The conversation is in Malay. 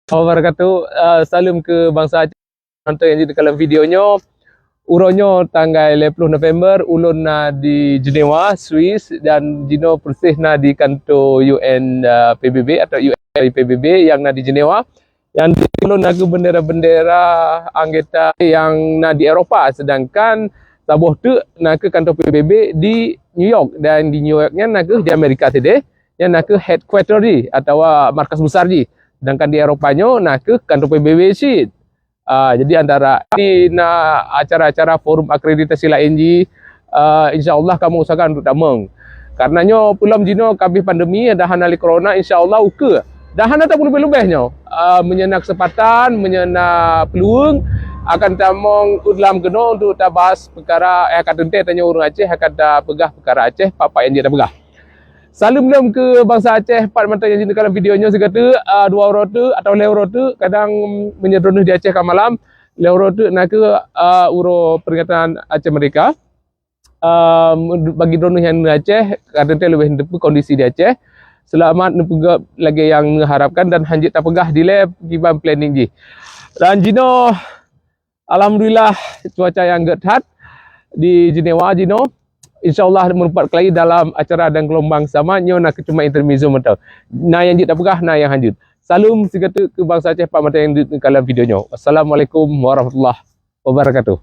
Wabarakatuh. Salam ke bangsa Aceh. Nonton yang di dalam videonya. Uronyo tanggal 10 November ulun na di Geneva, Swiss, dan Jino persih na di kantor UN PBB atau UN PBB yang na di Geneva. Yang di ulun naga bendera-bendera anggota yang na di Eropah, sedangkan tabuh tu nak ke kantor PBB di New York, dan di New Yorknya nak ke di Amerika tadi, yang nak ke headquarter di atau markas besar di. Sedangkan di Eropanya nak ke kantor PBB sih. Jadi antara di acara-acara forum akreditasi lain ji, insyaAllah kamu usahakan untuk damang. Karenanya pulang jino kabih pandemi ada hanali corona, insyaAllah uke. Dahan tak perlu lebih-lebihnya. Menyena kesempatan, menyena peluang akan tamong dalam kena untuk kita bahas perkara akan tentu tanya orang Aceh akan dah pegah perkara Aceh apa yang dia dah pegah. Salam ke bangsa Aceh, part mata yang dalam videonya segala dua orang tu atau lewat tu kadang menyedronus di Aceh kan malam. Lewat tu nak ke uro peringatan Aceh mereka. Bagi dronus yang di Aceh, kadang lebih hendak kondisi di Aceh. Selamat nepegak lagi yang mengharapkan dan hanjit tak pegah di lab giban planning ji. Dan Jino, alhamdulillah cuaca yang getat di Geneva Jino. InsyaAllah merupakan kali dalam acara dan gelombang sama nyo nak cuma intermezzo mentau. Na yang jit tak pegah, na yang hanjut. Salam segala ke bangsa Aceh pak mata yang di dalam videonya. Assalamualaikum warahmatullahi wabarakatuh.